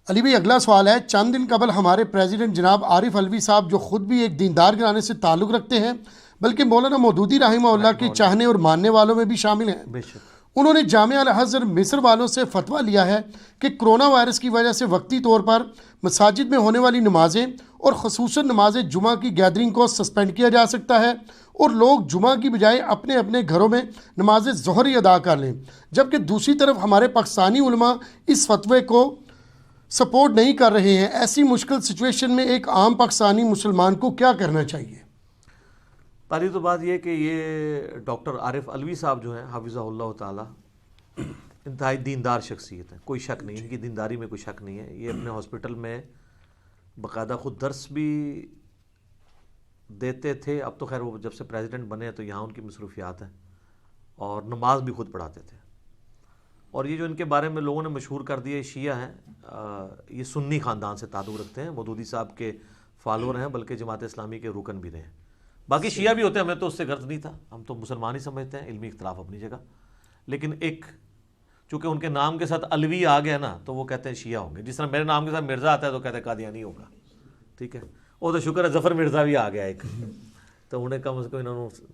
علی بھائی اگلا سوال ہے، چند دن قبل ہمارے پریزیڈنٹ جناب عارف علوی صاحب جو خود بھی ایک دیندار گھرانے سے تعلق رکھتے ہیں بلکہ مولانا مودودی رحمہ اللہ کے چاہنے اور ماننے والوں میں بھی شامل ہیں، بے شک انہوں نے جامعہ الازہر مصر والوں سے فتویٰ لیا ہے کہ کرونا وائرس کی وجہ سے وقتی طور پر مساجد میں ہونے والی نمازیں اور خصوصاً نماز جمعہ کی گیدرنگ کو سسپینڈ کیا جا سکتا ہے اور لوگ جمعہ کی بجائے اپنے اپنے گھروں میں نماز ظہر ہی ادا کر لیں، جبکہ دوسری طرف ہمارے پاکستانی علماء اس فتوے کو سپورٹ نہیں کر رہے ہیں۔ ایسی مشکل سچویشن میں ایک عام پاکستانی مسلمان کو کیا کرنا چاہیے؟ پہلی تو بات یہ کہ یہ ڈاکٹر عارف علوی صاحب جو ہیں حافظہ اللہ تعالی انتہائی دیندار شخصیت ہیں، کوئی شک نہیں، ان کی دینداری میں کوئی شک نہیں ہے۔ یہ اپنے ہاسپٹل میں باقاعدہ خود درس بھی دیتے تھے، اب تو خیر وہ جب سے پریزیڈنٹ بنے ہیں تو یہاں ان کی مصروفیات ہیں، اور نماز بھی خود پڑھاتے تھے۔ اور یہ جو ان کے بارے میں لوگوں نے مشہور کر دیا شیعہ ہیں، یہ سنی خاندان سے تعلق رکھتے ہیں، مودودی صاحب کے فالوور ہیں، بلکہ جماعت اسلامی کے رکن بھی رہے ہیں۔ باقی شیعہ بھی ہوتے ہیں، ہمیں تو اس سے غرض نہیں تھا، ہم تو مسلمان ہی سمجھتے ہیں، علمی اختلاف اپنی جگہ، لیکن ایک چونکہ ان کے نام کے ساتھ علوی آ گیا نا تو وہ کہتے ہیں شیعہ ہوں گے، جس طرح میرے نام کے ساتھ مرزا آتا ہے تو کہتے ہیں قادیانی ہوگا، ٹھیک ہے۔ وہ تو شکر ہے ظفر مرزا بھی آ گیا ایک، تو انہیں کم از کم انہوں نے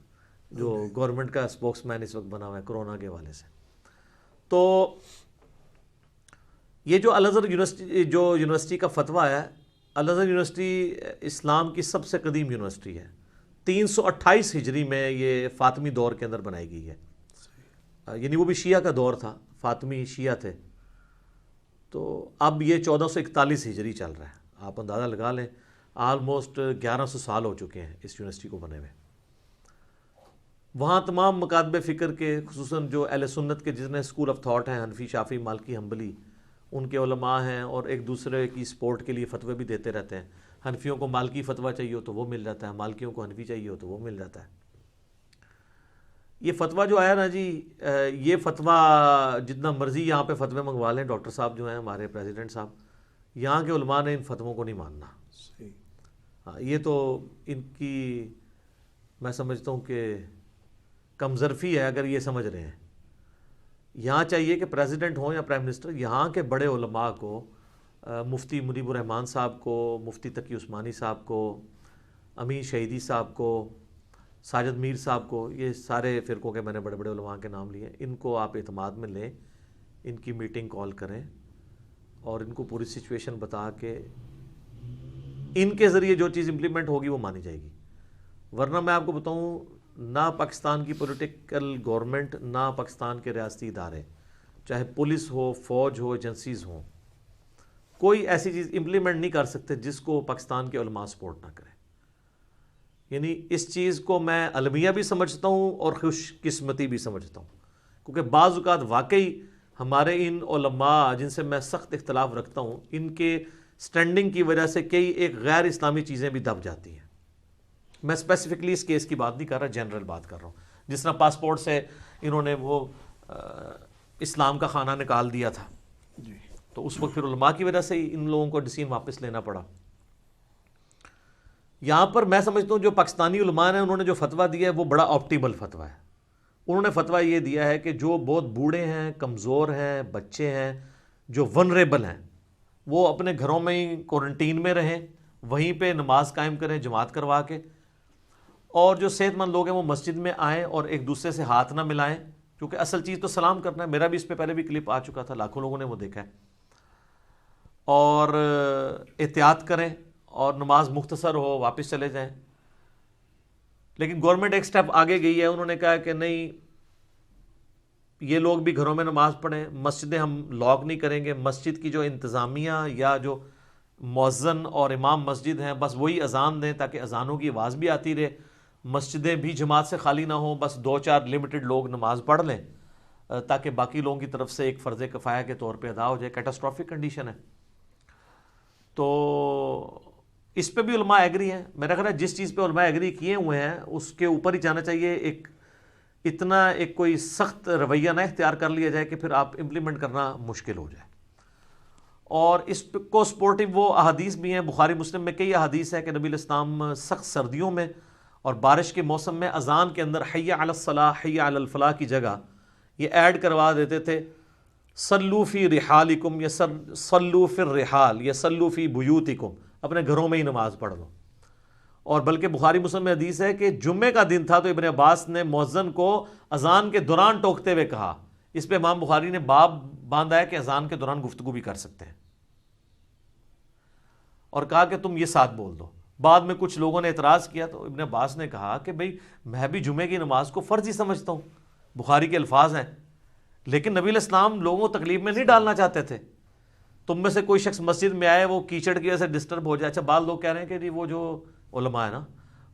جو گورنمنٹ کا اسپوکس مین اس وقت بنا ہوا ہے کرونا کے حوالے سے۔ تو یہ جو الازہر یونیورسٹی کا فتویٰ ہے، الازہر یونیورسٹی اسلام کی سب سے قدیم یونیورسٹی ہے، 328 ہجری میں یہ فاطمی دور کے اندر بنائی گئی ہے، یعنی وہ بھی شیعہ کا دور تھا، فاطمی شیعہ تھے، تو اب یہ 1441 ہجری چل رہا ہے، آپ اندازہ لگا لیں آلموسٹ 1100 سال ہو چکے ہیں اس یونیورسٹی کو بنے ہوئے۔ وہاں تمام مکاتب فکر کے، خصوصاً جو اہل سنت کے جتنے اسکول آف تھاٹ ہیں، حنفی، شافعی، مالکی، حنبلی، ان کے علماء ہیں، اور ایک دوسرے کی سپورٹ کے لیے فتوے بھی دیتے رہتے ہیں۔ حنفیوں کو مالکی فتویٰ چاہیے ہو تو وہ مل جاتا ہے، مالکیوں کو حنفی چاہیے ہو تو وہ مل جاتا ہے۔ یہ فتویٰ جو آیا نا جی، یہ فتویٰ جتنا مرضی یہاں پہ فتوے منگوا لیں، ڈاکٹر صاحب جو ہیں ہمارے پریزیڈنٹ صاحب، یہاں کے علماء نے ان فتووں کو نہیں ماننا۔ ہاں، یہ تو ان کی میں سمجھتا ہوں کہ کمظرفی ہے اگر یہ سمجھ رہے ہیں۔ یہاں چاہیے کہ پریزیڈنٹ ہوں یا پرائم منسٹر، یہاں کے بڑے علماء کو، مفتی منیب الرحمان صاحب کو، مفتی تقی عثمانی صاحب کو، امین شہیدی صاحب کو، ساجد میر صاحب کو، یہ سارے فرقوں کے میں نے بڑے بڑے علماء کے نام لیے، ان کو آپ اعتماد میں لیں، ان کی میٹنگ کال کریں اور ان کو پوری سچویشن بتا کے ان کے ذریعے جو چیز امپلیمنٹ ہوگی وہ مانی جائے گی۔ ورنہ میں آپ کو بتاؤں، نہ پاکستان کی پولیٹیکل گورنمنٹ، نہ پاکستان کے ریاستی ادارے، چاہے پولیس ہو، فوج ہو، ایجنسیز ہوں، کوئی ایسی چیز امپلیمنٹ نہیں کر سکتے جس کو پاکستان کے علماء سپورٹ نہ کریں۔ یعنی اس چیز کو میں المیہ بھی سمجھتا ہوں اور خوش قسمتی بھی سمجھتا ہوں، کیونکہ بعض اوقات واقعی ہمارے ان علماء جن سے میں سخت اختلاف رکھتا ہوں، ان کے سٹینڈنگ کی وجہ سے کئی ایک غیر اسلامی چیزیں بھی دب جاتی ہیں۔ میں اسپیسیفکلی اس کیس کی بات نہیں کر رہا، جنرل بات کر رہا ہوں۔ جس طرح پاسپورٹ سے انہوں نے وہ اسلام کا خانہ نکال دیا تھا، تو اس وقت پھر علماء کی وجہ سے ان لوگوں کو ڈیسیژن واپس لینا پڑا۔ یہاں پر میں سمجھتا ہوں جو پاکستانی علماء نے انہوں نے جو فتویٰ دیا ہے وہ بڑا آپٹیمل فتویٰ ہے۔ انہوں نے فتویٰ یہ دیا ہے کہ جو بہت بوڑھے ہیں، کمزور ہیں، بچے ہیں، جو ونریبل ہیں، وہ اپنے گھروں میں ہی کوارنٹین میں رہیں، وہیں پہ نماز قائم کریں جماعت کروا کے، اور جو صحت مند لوگ ہیں وہ مسجد میں آئیں اور ایک دوسرے سے ہاتھ نہ ملائیں، کیونکہ اصل چیز تو سلام کرنا ہے۔ میرا بھی اس پہ پہلے بھی کلپ آ چکا تھا، لاکھوں لوگوں نے وہ دیکھا ہے۔ اور احتیاط کریں اور نماز مختصر ہو واپس چلے جائیں۔ لیکن گورنمنٹ ایک سٹیپ آگے گئی ہے، انہوں نے کہا کہ نہیں، یہ لوگ بھی گھروں میں نماز پڑھیں، مسجدیں ہم لاک نہیں کریں گے، مسجد کی جو انتظامیہ یا جو مؤذن اور امام مسجد ہیں بس وہی اذان دیں تاکہ اذانوں کی آواز بھی آتی رہے، مسجدیں بھی جماعت سے خالی نہ ہوں، بس 2-4 لمیٹڈ لوگ نماز پڑھ لیں تاکہ باقی لوگوں کی طرف سے ایک فرض کفایہ کے طور پہ ادا ہو جائے۔ کیٹاسٹرافک کنڈیشن ہے، تو اس پہ بھی علماء ایگری ہیں۔ میرا خیال ہے جس چیز پہ علماء ایگری کیے ہوئے ہیں اس کے اوپر ہی جانا چاہیے، اتنا ایک کوئی سخت رویہ نہ اختیار کر لیا جائے کہ پھر آپ امپلیمنٹ کرنا مشکل ہو جائے۔ اور اس کو سپورٹنگ وہ احادیث بھی ہیں، بخاری مسلم میں کئی احادیث ہے کہ نبی الاسلام سخت سردیوں میں اور بارش کے موسم میں اذان کے اندر حی علی الصلاح، حی علی الفلاح کی جگہ یہ ایڈ کروا دیتے تھے صلو فی رحالکم یا صلو فی الرحال یا صلو فی بیوتکم، اپنے گھروں میں ہی نماز پڑھ لو. اور بلکہ بخاری مسلم میں حدیث ہے کہ جمعے کا دن تھا تو ابن عباس نے مؤذن کو اذان کے دوران ٹوکتے ہوئے کہا. اس پہ امام بخاری نے باب باندھا ہے کہ اذان کے دوران گفتگو بھی کر سکتے ہیں، اور کہا کہ تم یہ ساتھ بول دو. بعد میں کچھ لوگوں نے اعتراض کیا تو ابن عباس نے کہا کہ بھئی میں بھی جمعے کی نماز کو فرض ہی سمجھتا ہوں، بخاری کے الفاظ ہیں، لیکن نبی علیہ السلام لوگوں کو تکلیف میں نہیں ڈالنا چاہتے تھے. تم میں سے کوئی شخص مسجد میں آئے، وہ کیچڑ کی وجہ سے ڈسٹرب ہو جائے. اچھا، بعض لوگ کہہ رہے ہیں کہ جی وہ جو علماء ہے نا،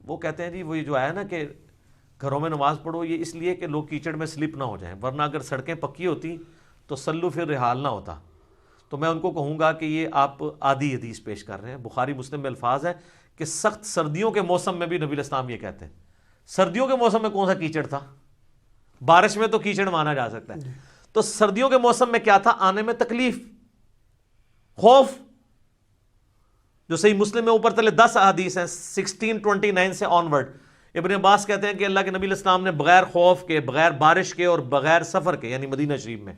وہ کہتے ہیں جی وہ جو آیا نا کہ گھروں میں نماز پڑھو، یہ اس لیے کہ لوگ کیچڑ میں سلپ نہ ہو جائیں، ورنہ اگر سڑکیں پکی ہوتی تو صلو فی الرحال نہ ہوتا. تو میں ان کو کہوں گا کہ یہ آپ آدھی حدیث پیش کر رہے ہیں. بخاری مسلم میں الفاظ ہے کہ سخت سردیوں کے موسم میں بھی نبی علیہ السلام یہ کہتے ہیں. سردیوں کے موسم میں کون سا کیچڑ تھا؟ بارش میں تو کیچڑ مانا جا سکتا ہے، تو سردیوں کے موسم میں کیا تھا؟ آنے میں تکلیف، خوف. جو صحیح مسلم میں اوپر تلے 10 احادیث ہیں 1629 سے آنورڈ. ابن عباس کہتے ہیں کہ اللہ کے نبی علیہ السلام نے بغیر خوف کے، بغیر بارش کے اور بغیر سفر کے، یعنی مدینہ شریف میں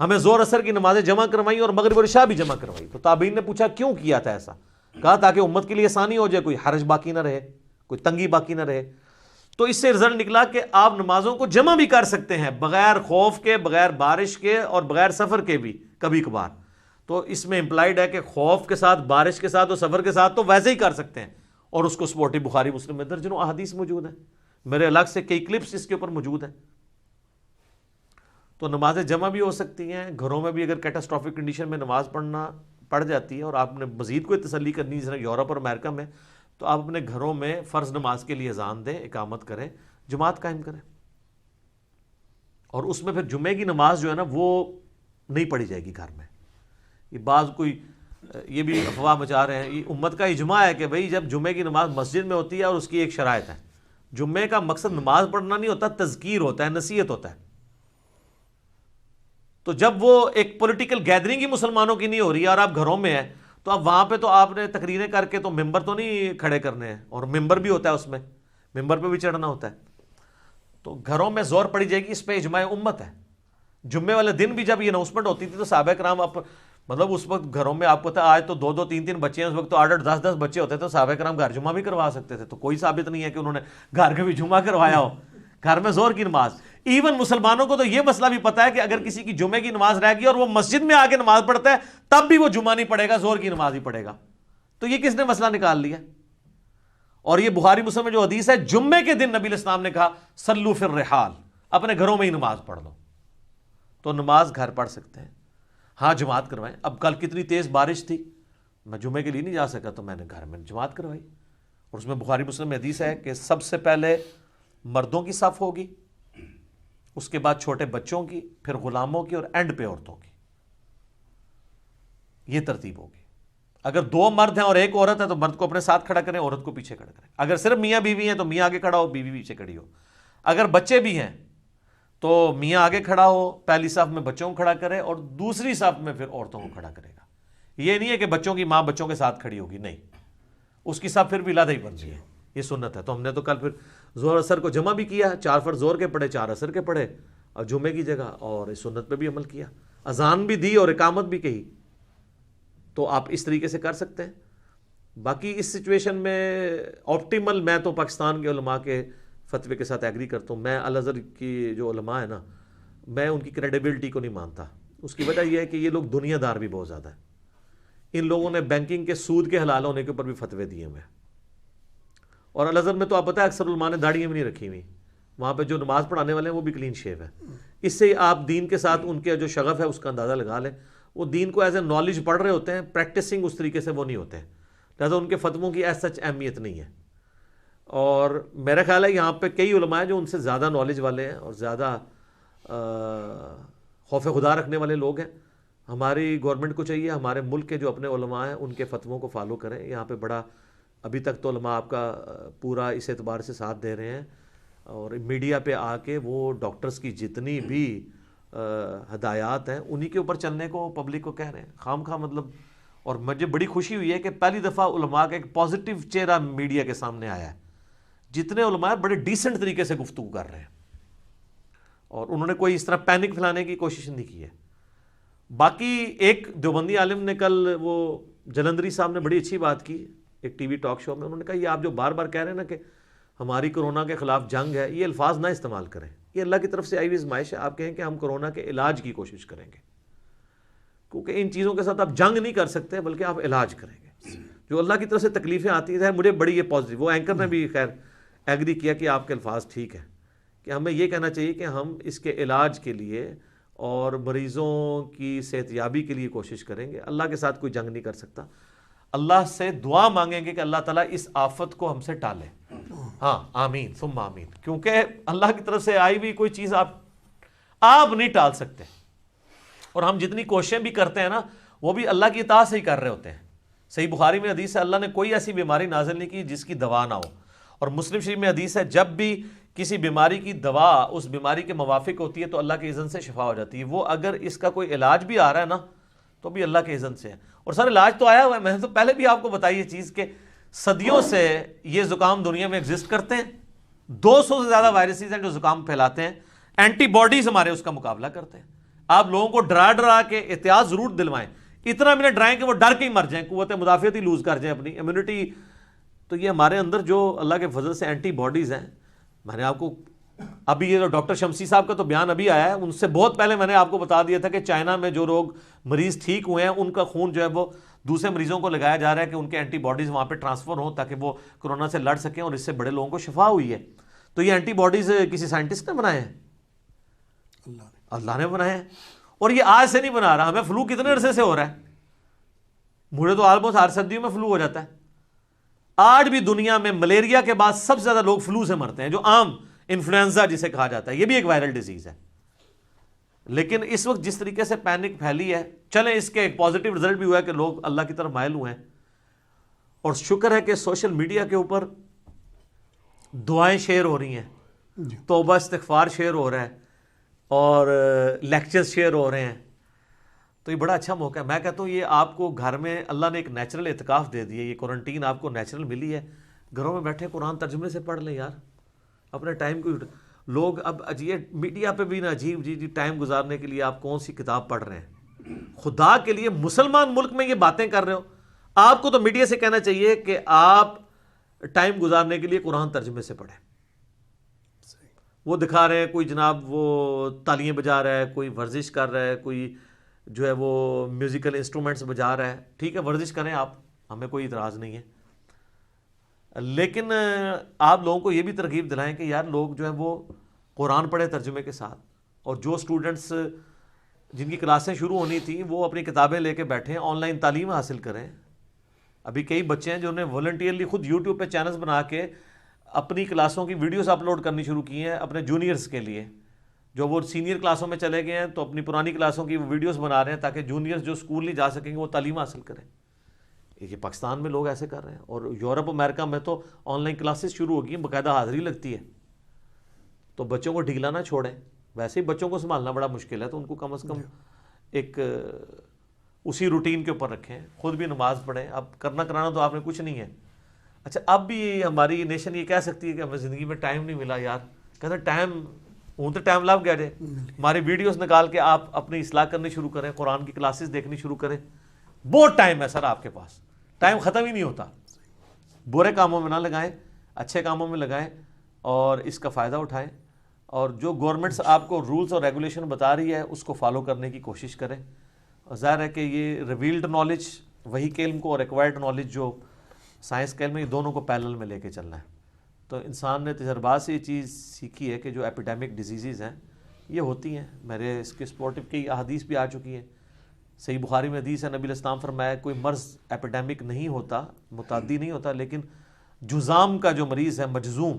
ہمیں زور اثر کی نمازیں جمع کروائی اور مغرب اور عشاء بھی جمع کروائی. تو تابعین نے پوچھا کیوں کیا تھا ایسا؟ کہا تاکہ امت کے لیے آسانی ہو جائے، کوئی حرج باقی نہ رہے، کوئی تنگی باقی نہ رہے. تو اس سے رزلٹ نکلا کہ آپ نمازوں کو جمع بھی کر سکتے ہیں بغیر خوف کے، بغیر بارش کے اور بغیر سفر کے بھی کبھی کبھار. تو اس میں امپلائڈ ہے کہ خوف کے ساتھ، بارش کے ساتھ اور سفر کے ساتھ تو ویسے ہی کر سکتے ہیں، اور اس کو سپورٹی بخاری مسلم میں درجنوں احادیث موجود ہیں. میرے الگ سے کئی کلپس اس کے اوپر موجود ہیں. تو نمازیں جمع بھی ہو سکتی ہیں گھروں میں بھی. اگر کیٹاسٹرافک کنڈیشن میں نماز پڑھ جاتی ہے اور آپ نے مزید کوئی تسلی کرنی ہے، جیسے یورپ اور امریکہ میں، تو آپ اپنے گھروں میں فرض نماز کے لیے اذان دیں، اقامت کریں، جماعت قائم کریں. اور اس میں پھر جمعے کی نماز جو ہے نا وہ نہیں پڑھی جائے گی گھر میں. یہ بعض کوئی یہ بھی افواہ مچا رہے ہیں. یہ امت کا اجماع ہے کہ بھئی جب جمعے کی نماز مسجد میں ہوتی ہے، اور اس کی ایک شرائط ہے، جمعے کا مقصد نماز پڑھنا نہیں ہوتا، تذکیر ہوتا ہے، نصیحت ہوتا ہے. تو جب وہ ایک پولیٹیکل گیدرنگ ہی مسلمانوں کی نہیں ہو رہی ہے اور آپ گھروں میں ہیں، تو اب وہاں پہ تو آپ نے تقریریں کر کے تو ممبر تو نہیں کھڑے کرنے ہیں، اور ممبر بھی ہوتا ہے، اس میں ممبر پہ بھی چڑھنا ہوتا ہے. تو گھروں میں زور پڑی جائے گی، اس پہ اجماع امت ہے. جمعے والے دن بھی جب یہ اناؤنسمنٹ ہوتی تھی تو صحابہ کرام مطلب اس وقت گھروں میں آپ کو تھا آج تو 2-2 3-3 بچے ہیں، اس وقت تو 8-8 10-10 بچے ہوتے تھے، تو صحابہ کرام گھر جمعہ بھی کروا سکتے تھے. تو کوئی ثابت نہیں ہے کہ انہوں نے گھر کے بھی جمعہ کروایا ہو، گھر میں زور کی نماز. ایون مسلمانوں کو تو یہ مسئلہ بھی پتا ہے کہ اگر کسی کی جمعے کی نماز رہ گئی اور وہ مسجد میں آ کے نماز پڑھتا ہے تب بھی وہ جمعہ نہیں پڑھے گا، زور کی نماز ہی پڑھے گا. تو یہ کس نے مسئلہ نکال لیا؟ اور یہ بخاری مسلم میں جو حدیث ہے، جمعے کے دن نبی علیہ السلام نے کہا صلو فی الرحال، اپنے گھروں میں ہی نماز پڑھ لو. تو نماز گھر پڑھ سکتے ہیں، ہاں جماعت کروائیں. اب کل کتنی تیز بارش تھی، میں جمعے کے لیے نہیں جا سکا تو میں نے گھر میں جماعت کروائی. اور اس میں بخاری مسلم میں حدیث ہے کہ سب سے پہلے مردوں کی صف ہوگی، اس کے بعد چھوٹے بچوں کی، پھر غلاموں کی، اور اینڈ پہ عورتوں کی. یہ ترتیب ہوگی. اگر 2 مرد ہیں اور 1 عورت ہے تو مرد کو اپنے ساتھ کھڑا کریں، عورت کو پیچھے کھڑا کریں. اگر صرف میاں بیوی ہیں تو میاں آگے کھڑا ہو، بیوی پیچھے کھڑی ہو. اگر بچے بھی ہیں تو میاں آگے کھڑا ہو، پہلی صف میں بچوں کو کھڑا کرے اور دوسری صف میں پھر عورتوں کو کھڑا کرے گا. یہ نہیں ہے کہ بچوں کی ماں بچوں کے ساتھ کھڑی ہوگی، نہیں، اس کی صف پھر بھی علیحدہ ہی بنتی ہے. یہ سنت ہے. تو ہم نے تو کل پھر زور اثر کو جمع بھی کیا، 4 فرض زور کے پڑھے، 4 اثر کے پڑھے اور جمعے کی جگہ، اور اس سنت پہ بھی عمل کیا، اذان بھی دی اور اقامت بھی کہی. تو آپ اس طریقے سے کر سکتے ہیں. باقی اس سچویشن میں آپٹیمل، میں تو پاکستان کے علماء کے فتوے کے ساتھ ایگری کرتا ہوں. میں الازہر کی جو علماء ہیں نا، میں ان کی کریڈیبلٹی کو نہیں مانتا. اس کی وجہ یہ ہے کہ یہ لوگ دنیا دار بھی بہت زیادہ ہیں. ان لوگوں نے بینکنگ کے سود کے حلال ہونے کے اوپر بھی فتوے دیے ہوئے ہیں. اور الازہر میں تو آپ پتہ ہے اکثر علماء نے داڑھیاں بھی نہیں رکھی ہوئی. وہاں پہ جو نماز پڑھانے والے ہیں وہ بھی کلین شیو ہے. اس سے آپ دین کے ساتھ ان کے جو شغف ہے اس کا اندازہ لگا لیں. وہ دین کو ایز اے نالج پڑھ رہے ہوتے ہیں، پریکٹسنگ اس طریقے سے وہ نہیں ہوتے ہیں، لہٰذا ان کے فتووں کی ایز سچ اہمیت نہیں ہے. اور میرا خیال ہے یہاں پہ کئی علماء ہیں جو ان سے زیادہ نالج والے ہیں اور زیادہ خوف خدا رکھنے والے لوگ ہیں. ہماری گورنمنٹ کو چاہیے ہمارے ملک کے جو اپنے علماء ہیں ان کے فتووں کو فالو کریں. یہاں پہ بڑا ابھی تک تو علماء آپ کا پورا اس اعتبار سے ساتھ دے رہے ہیں، اور میڈیا پہ آ کے وہ ڈاکٹرز کی جتنی بھی ہدایات ہیں انہی کے اوپر چلنے کو پبلک کو کہہ رہے ہیں خام خواہ مطلب. اور مجھے بڑی خوشی ہوئی ہے کہ پہلی دفعہ علماء کا ایک پازیٹیو چہرہ میڈیا کے سامنے آیا ہے. جتنے علماء بڑے ڈیسنٹ طریقے سے گفتگو کر رہے ہیں، اور انہوں نے کوئی اس طرح پینک پھیلانے کی کوشش نہیں کی ہے. باقی ایک دیوبندی عالم نے کل، وہ جلندری صاحب نے بڑی اچھی بات کی ایک ٹی وی ٹاک شو میں. انہوں نے کہا یہ آپ جو بار بار کہہ رہے ہیں نا کہ ہماری کرونا کے خلاف جنگ ہے، یہ الفاظ نہ استعمال کریں. یہ اللہ کی طرف سے آئی ہوئی آزمائش ہے. آپ کہیں کہ ہم کرونا کے علاج کی کوشش کریں گے، کیونکہ ان چیزوں کے ساتھ آپ جنگ نہیں کر سکتے بلکہ آپ علاج کریں گے. جو اللہ کی طرف سے تکلیفیں آتی ہیں، مجھے بڑی یہ پازیٹیو، وہ اینکر نے بھی خیر ایگری کیا کہ آپ کے الفاظ ٹھیک ہیں، کہ ہمیں یہ کہنا چاہیے کہ ہم اس کے علاج کے لیے اور مریضوں کی صحت یابی کے لیے کوشش کریں گے. اللہ کے ساتھ کوئی جنگ نہیں کر سکتا. اللہ سے دعا مانگیں گے کہ اللہ تعالیٰ اس آفت کو ہم سے ٹالے. ہاں آمین ثم آمین. کیونکہ اللہ کی طرف سے آئی ہوئی کوئی چیز آپ نہیں ٹال سکتے. اور ہم جتنی کوششیں بھی کرتے ہیں نا، وہ بھی اللہ کی اطاعت سے ہی کر رہے ہوتے ہیں. صحیح بخاری میں حدیث ہے اللہ نے کوئی ایسی بیماری نازل نہیں کی جس کی دوا نہ ہو. اور مسلم شریف میں حدیث ہے جب بھی کسی بیماری کی دوا اس بیماری کے موافق ہوتی ہے تو اللہ کے اذن سے شفا ہو جاتی ہے. وہ اگر اس کا کوئی علاج بھی آ رہا ہے نا تو بھی اللہ کے اذن سے ہے. اور سر علاج تو آیا ہوا ہے. میں نے تو پہلے بھی آپ کو بتائی یہ چیز کہ صدیوں سے یہ زکام دنیا میں ایگزسٹ کرتے ہیں. 200 سے زیادہ وائرسز ہیں جو زکام پھیلاتے ہیں. اینٹی باڈیز ہمارے اس کا مقابلہ کرتے ہیں. آپ لوگوں کو ڈرا کے احتیاط ضرور دلوائیں. اتنا بھی نہ ڈرائیں کہ وہ ڈر کے ہی مر جائیں، قوت مدافعت ہی لوز کر جائیں، اپنی امیونٹی. تو یہ ہمارے اندر جو اللہ کے فضل سے اینٹی باڈیز ہیں، میں نے آپ کو ابھی یہ ڈاکٹر شمسی صاحب کا تو بیان ابھی آیا ہے، ان سے بہت پہلے میں نے آپ کو بتا دیا تھا کہ چائنا میں جو لوگ مریض ٹھیک ہوئے ہیں ان کا خون جو ہے وہ دوسرے مریضوں کو لگایا جا رہا ہے کہ ان کے اینٹی باڈیز وہاں پہ ٹرانسفر ہوں تاکہ وہ کرونا سے لڑ سکیں، اور اس سے بڑے لوگوں کو شفا ہوئی ہے. تو یہ اینٹی باڈیز کسی سائنٹسٹ نے بنائے ہیں؟ اللہ نے بنائے ہیں. اور یہ آج سے نہیں بنا رہا. ہمیں فلو کتنے عرصے سے ہو رہا ہے؟ مجھے تو آلموسٹ ہر سردیوں میں فلو ہو جاتا ہے. آج بھی دنیا میں ملیریا کے بعد سب سے زیادہ لوگ فلو سے مرتے ہیں، جو عام انفلوئنزا جسے کہا جاتا ہے. یہ بھی ایک وائرل ڈیزیز ہے. لیکن اس وقت جس طریقے سے پینک پھیلی ہے، چلیں اس کے ایک پازیٹیو رزلٹ بھی ہوا ہے کہ لوگ اللہ کی طرف مائل ہوئے ہیں. اور شکر ہے کہ سوشل میڈیا کے اوپر دعائیں شیئر ہو رہی ہیں، توبہ استغفار شیئر ہو رہا ہے، اور لیکچرز شیئر ہو رہے ہیں. تو یہ بڑا اچھا موقع ہے. میں کہتا ہوں یہ آپ کو گھر میں اللہ نے ایک نیچرل اعتکاف دے دی ہے. یہ کوارنٹین آپ کو نیچرل ملی ہے. گھروں میں بیٹھے قرآن ترجمے سے پڑھ لیں یار. اپنے ٹائم کو لوگ اب عجیب میڈیا پہ بھی نا عجیب جی ٹائم گزارنے کے لیے آپ کون سی کتاب پڑھ رہے ہیں؟ خدا کے لیے مسلمان ملک میں یہ باتیں کر رہے ہو. آپ کو تو میڈیا سے کہنا چاہیے کہ آپ ٹائم گزارنے کے لیے قرآن ترجمے سے پڑھیں. وہ دکھا رہے ہیں کوئی جناب وہ تالیاں بجا رہا ہے، کوئی ورزش کر رہا ہے، کوئی جو ہے وہ میوزیکل انسٹرومنٹس بجا رہا ہے. ٹھیک ہے ورزش کریں آپ، ہمیں کوئی اعتراض نہیں ہے. لیکن آپ لوگوں کو یہ بھی ترغیب دلائیں کہ یار لوگ جو ہے وہ قرآن پڑھیں ترجمے کے ساتھ. اور جو سٹوڈنٹس جن کی کلاسیں شروع ہونی تھیں وہ اپنی کتابیں لے کے بیٹھیں، آن لائن تعلیم حاصل کریں. ابھی کئی بچے ہیں جو نے والنٹیئرلی خود یوٹیوب پہ چینلز بنا کے اپنی کلاسوں کی ویڈیوز اپلوڈ کرنی شروع کی ہیں اپنے جونیئرز کے لیے. جو وہ سینئر کلاسوں میں چلے گئے ہیں تو اپنی پرانی کلاسوں کی ویڈیوز بنا رہے ہیں تاکہ جونیئرز جو اسکول نہیں جا سکیں گے وہ تعلیم حاصل کریں. یہ پاکستان میں لوگ ایسے کر رہے ہیں. اور یورپ امریکہ میں تو آن لائن کلاسز شروع ہو گئی ہیں، باقاعدہ حاضری لگتی ہے. تو بچوں کو ڈھیلا نہ چھوڑیں. ویسے ہی بچوں کو سنبھالنا بڑا مشکل ہے، تو ان کو کم از کم ایک اسی روٹین کے اوپر رکھیں. خود بھی نماز پڑھیں. اب کرنا کرانا تو آپ نے کچھ نہیں ہے. اچھا اب بھی ہماری نیشن یہ کہہ سکتی ہے کہ ہمیں زندگی میں ٹائم نہیں ملا یار. کہتے ہیں ٹائم ہوں تو ٹائم لگ گیا جائے. ہماری ویڈیوز نکال کے آپ اپنی اصلاح کرنی شروع کریں، قرآن کی کلاسز دیکھنی شروع کریں. بہت ٹائم ہے سر آپ کے پاس، ٹائم ختم ہی نہیں ہوتا. برے کاموں میں نہ لگائیں، اچھے کاموں میں لگائیں اور اس کا فائدہ اٹھائیں. اور جو گورنمنٹس آپ کو رولز اور ریگولیشن بتا رہی ہے اس کو فالو کرنے کی کوشش کریں. اور ظاہر ہے کہ یہ ریویلڈ نالج وہی کے علم کو اور ایکوائرڈ نالج جو سائنس کے علم میں، یہ دونوں کو پیرلل میں لے کے چلنا ہے. تو انسان نے تجربات سے یہ چیز سیکھی ہے کہ جو ایپیڈیمک ڈیزیزز ہیں یہ ہوتی ہیں. میرے اس کے سپورٹو کی احادیث بھی آ چکی ہیں. صحیح بخاری میں حدیث ہے، نبی علیہ السلام فرمایا کوئی مرض ایپیڈیمک نہیں ہوتا، متعدی نہیں ہوتا، لیکن جزام کا جو مریض ہے، مجزوم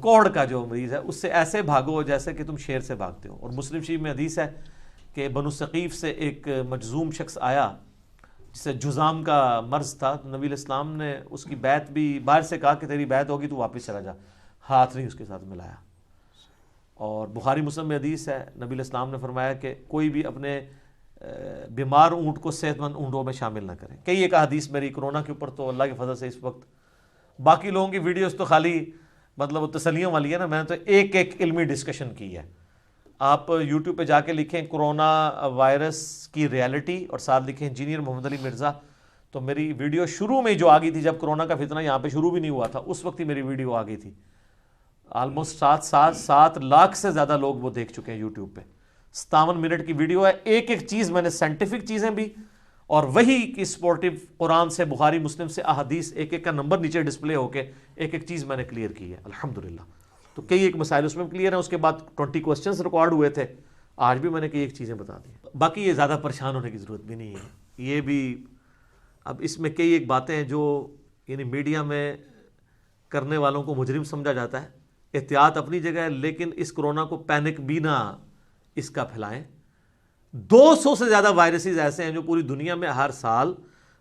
کوڑ کا جو مریض ہے، اس سے ایسے بھاگو جیسے کہ تم شیر سے بھاگتے ہو. اور مسلم شریف میں حدیث ہے کہ بنو ثقیف سے ایک مجزوم شخص آیا جسے جزام کا مرض تھا. نبی علیہ السلام نے اس کی بیعت بھی باہر سے کہا کہ تیری بیعت ہوگی تو واپس چلا جا. ہاتھ نہیں اس کے ساتھ ملایا. اور بخاری مسلم میں حدیث ہے، نبی علیہ السلام نے فرمایا کہ کوئی بھی اپنے بیمار اونٹ کو صحت مند اونٹوں میں شامل نہ کرے. کئی ایک حدیث میری کرونا کے اوپر تو اللہ کے فضل سے اس وقت باقی لوگوں کی ویڈیوز تو خالی مطلب وہ تسلیوں والی ہے نا. میں نے تو ایک علمی ڈسکشن کی ہے. آپ یوٹیوب پہ جا کے لکھیں کرونا وائرس کی ریالٹی اور ساتھ لکھیں انجینئر محمد علی مرزا، تو میری ویڈیو شروع میں جو آ گئی تھی جب کرونا کا فتنہ یہاں پہ شروع بھی نہیں ہوا تھا اس وقت ہی میری ویڈیو آ گئی تھی. آلموسٹ 7 لاکھ سے زیادہ لوگ وہ دیکھ چکے ہیں یوٹیوب پہ. 57 منٹ کی ویڈیو ہے. ایک ایک چیز میں نے سائنٹیفک چیزیں بھی اور وہی کی سپورٹیو قرآن سے بخاری مسلم سے احادیث ایک ایک کا نمبر نیچے ڈسپلے ہو کے ایک ایک چیز میں نے کلیئر کی ہے الحمدللہ. تو کئی ایک مسائل اس میں کلیئر ہیں. اس کے بعد 20 کوسچنز ریکارڈ ہوئے تھے. آج بھی میں نے کئی ایک چیزیں بتا دی. باقی یہ زیادہ پریشان ہونے کی ضرورت بھی نہیں ہے. یہ بھی اب اس میں کئی ایک باتیں ہیں جو یعنی میڈیا میں کرنے والوں کو مجرم سمجھا جاتا ہے. احتیاط اپنی جگہ ہے لیکن اس کرونا کو پینک بھی نہ اس کا پھیلائیں. 200 سے زیادہ وائرسز ایسے ہیں جو پوری دنیا میں ہر سال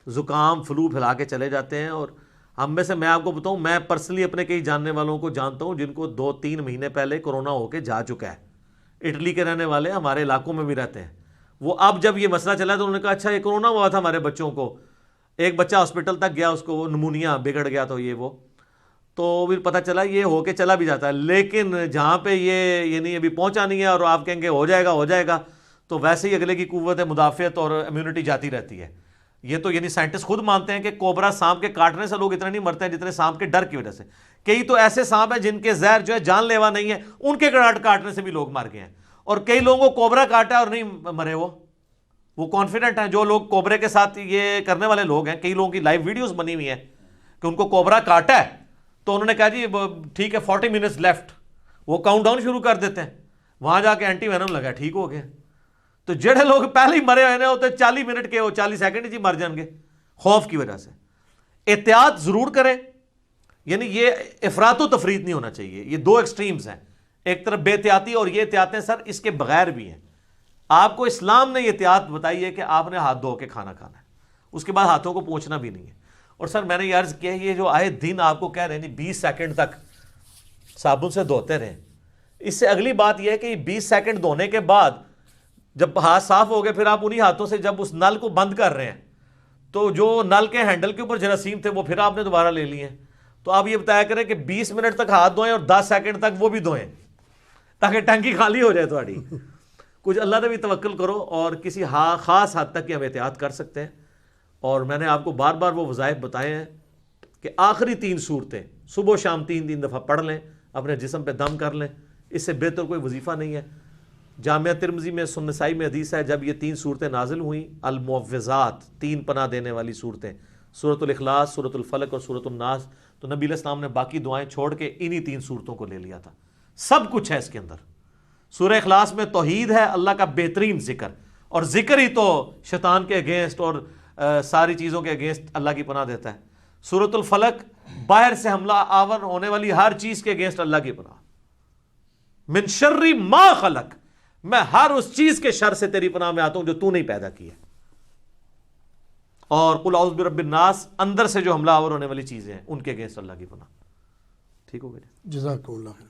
زکام فلو پھیلا کے چلے جاتے ہیں. اور ہم میں سے میں آپ کو بتاؤں میں پرسنلی اپنے کئی جاننے والوں کو جانتا ہوں جن کو 2-3 مہینے پہلے کرونا ہو کے جا چکا ہے. اٹلی کے رہنے والے ہمارے علاقوں میں بھی رہتے ہیں. وہ اب جب یہ مسئلہ چلا تو انہوں نے کہا اچھا یہ کرونا ہوا تھا ہمارے بچوں کو. ایک بچہ ہاسپٹل تک گیا, اس کو نمونیا بگڑ گیا تو یہ وہ تو پھر پتہ چلا یہ ہو کے چلا بھی جاتا ہے. لیکن جہاں پہ یہ یعنی ابھی پہنچا نہیں ہے اور آپ کہیں گے ہو جائے گا تو ویسے ہی اگلے کی قوت مدافعت اور امیونٹی جاتی رہتی ہے. یہ تو یعنی سائنٹسٹ خود مانتے ہیں کہ کوبرا سانپ کے کاٹنے سے لوگ اتنے نہیں مرتے ہیں جتنے سانپ کے ڈر کی وجہ سے. کئی تو ایسے سانپ ہیں جن کے زہر جو ہے جان لیوا نہیں ہے, ان کے کاٹنے سے بھی لوگ مر گئے ہیں. اور کئی لوگوں کو کوبرا کاٹا اور نہیں مرے. وہ کانفیڈنٹ ہیں جو لوگ کوبرے کے ساتھ یہ کرنے والے لوگ ہیں. کئی لوگوں کی لائیو ویڈیوز بنی ہوئی ہیں کہ ان کو کوبرا کاٹا ہے تو انہوں نے کہا جی ٹھیک ہے 40 منٹس لیفٹ, وہ کاؤنٹ ڈاؤن شروع کر دیتے ہیں. وہاں جا کے اینٹی وینم لگا, ٹھیک ہو گیا. تو جڑے لوگ پہلے ہی مرے ہوئے ہوتے 40 منٹ کے 40 سیکنڈ ہی مر جائیں گے خوف کی وجہ سے. احتیاط ضرور کریں. یعنی یہ افراط و تفریط نہیں ہونا چاہیے. یہ دو ایکسٹریمز ہیں, ایک طرف بے احتیاطی اور یہ احتیاطیں سر اس کے بغیر بھی ہیں. آپ کو اسلام نے یہ احتیاط بتائی ہے کہ آپ نے ہاتھ دھو کے کھانا کھانا ہے, اس کے بعد ہاتھوں کو پوچھنا بھی نہیں ہے. اور سر میں نے یہ عرض کیا یہ جو آئے دن آپ کو کہہ رہے ہیں 20 سیکنڈ تک صابن سے دھوتے رہیں. اس سے اگلی بات یہ ہے کہ 20 سیکنڈ دھونے کے بعد جب ہاتھ صاف ہو گئے پھر آپ انہی ہاتھوں سے جب اس نل کو بند کر رہے ہیں تو جو نل کے ہینڈل کے اوپر جراثیم تھے وہ پھر آپ نے دوبارہ لے لیے ہیں. تو آپ یہ بتایا کریں کہ 20 منٹ تک ہاتھ دھوئیں اور 10 سیکنڈ تک وہ بھی دھوئیں تاکہ ٹنکی خالی ہو جائے تھوڑی. کچھ اللہ نے بھی توکل کرو اور کسی خاص حد تک ہم احتیاط کر سکتے ہیں. اور میں نے آپ کو بار بار وہ وظائف بتائے ہیں کہ آخری 3 صورتیں صبح و شام 3 دفعہ پڑھ لیں, اپنے جسم پہ دم کر لیں. اس سے بہتر کوئی وظیفہ نہیں ہے. جامعہ ترمذی میں سنن نسائی میں حدیث ہے جب یہ 3 صورتیں نازل ہوئیں المعوذات 3 پناہ دینے والی صورتیں سورۃ الاخلاص, سورۃ الفلق اور سورۃ الناس, تو نبی علیہ السلام نے باقی دعائیں چھوڑ کے انہی 3 صورتوں کو لے لیا تھا. سب کچھ ہے اس کے اندر. سورہ اخلاص میں توحید ہے, اللہ کا بہترین ذکر, اور ذکر ہی تو شیطان کے اگینسٹ اور ساری چیزوں کے اگینسٹ اللہ کی پناہ دیتا ہے. سورۃ الفلق باہر سے حملہ آور ہونے والی ہر چیز کے اگینسٹ اللہ کی پناہ. من شر ما خلق, میں ہر اس چیز کے شر سے تیری پناہ میں آتا ہوں جو تو نہیں پیدا کی ہے. اور قل اعوذ برب الناس اندر سے جو حملہ آور ہونے والی چیزیں ہیں ان کے اگینسٹ اللہ کی پناہ. ٹھیک ہو گیا. جزاک اللہ خیر.